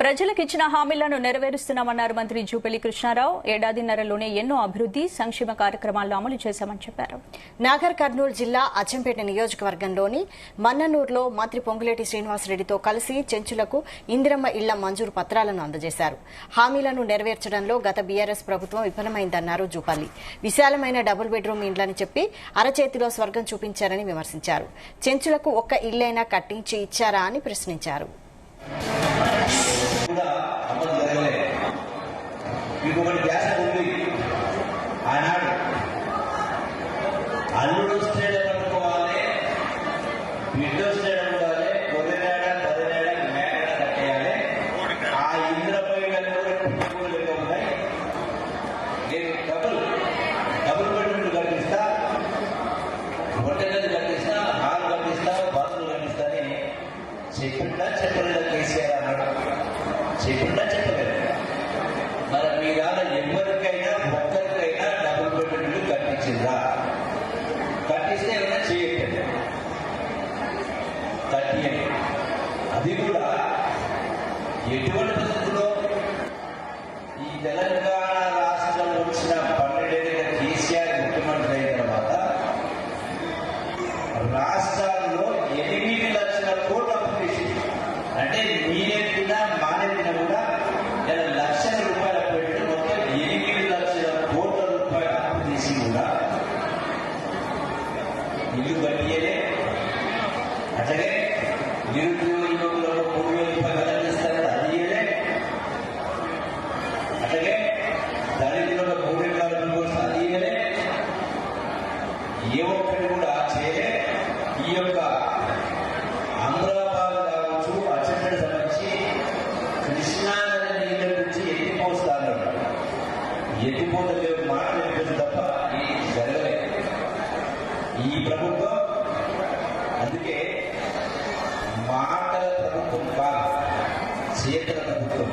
ప్రజలకు ఇచ్చిన హామీలను నెరవేరుస్తున్నామన్నారు మంత్రి జూపల్లి కృష్ణారావు. ఏడాదిన్నరలోనే ఎన్నో అభివృద్ది సంక్షేమ కార్యక్రమాలను అమలు చేశామని చెప్పారు. నాగర్ కర్నూలు జిల్లా అచ్చంపేట నియోజకవర్గంలోని మన్ననూరులో మంత్రి పొంగులేటి శ్రీనివాసరెడ్డితో కలిసి చెంచులకు ఇందిరమ్మ ఇళ్ల మంజూరు పత్రాలను అందజేశారు. హామీలను నెరవేర్చడంలో గత బీఆర్ఎస్ ప్రభుత్వం విఫలమైందన్నారు జూపల్లి. విశాలమైన డబుల్ బెడ్రూమ్ ఇండ్లని చెప్పి అరచేతిలో స్వర్గం చూపించారని విమర్శించారు. చెంచులకు ఒక్క ఇల్లైనా కట్టించి ఇచ్చారా అని ప్రశ్నించారు. ఇంకొకటి గ్యాస్ ఉంది. ఆనాడు అల్లుడు వస్తేనే పట్టుకోవాలి, బిడ్డ వస్తేనే ఉండాలి, కొద్దినేడ పదినేడ మేడ కట్టేయాలి. ఆ ఇంద్రపై పెట్టుకోలేక ఉన్నాయి. నేను డబుల్ బెడ్రూమ్లు కట్టిస్తా, హోటల్ కట్టిస్తా, హాల్ కట్టిస్తా, బాత్రూమ్ కట్టిస్తా అని చెప్పిందా చెప్పలేదా కేసీఆర్ అన్నాడు. చెప్పిందా చెప్పలేదు. మరి మీరు ఎవరికైనా ఒక్కరికైనా డబుల్ బెడ్రూమ్లు కట్టించిందా? కట్టిస్తే ఏమైనా చేయట్లేదు, కట్టియండి. అది కూడా ఎటువంటి పరిస్థితుల్లో ఈ తెలంగాణ రాష్ట్రం వచ్చిన 12 ఏళ్ళ కేసీఆర్ ముఖ్యమంత్రి అయిన తర్వాత రాష్ట్రాల్లో 8 లక్షల కోట్ల అప్పు చేసింది. అంటే మీరెత్తిన మానెత్తిన కూడా లక్షల రూపాయల పెట్టి మొత్తం 8 లక్షల కోట్ల రూపాయల అప్పు చేసి కూడా ఇల్లు కట్టియలే. అట్లాగే నిరుద్యోగ యువకులకు 3,000 రూపాయలు అందిస్తారని అది ఇయ్యలే. అట్లాగే దళితులకు 3 ఎకరాల కోసం అది ఇయ్యలే. ఏ ఒక్కటి కూడా చేయలే. ఈ యొక్క అమరాబాద్ కావచ్చు, అచ్చంపేట సంబంధించి కృష్ణానది నీళ్ళ నుంచి ఎత్తిపోస్తాను. ఎత్తిపోతే మాటలు వినిపించడం తప్ప ఇది జరగలేదు ఈ ప్రభుత్వం. అందుకే మాటల ప్రభుత్వం కాదు, చేతల ప్రభుత్వం.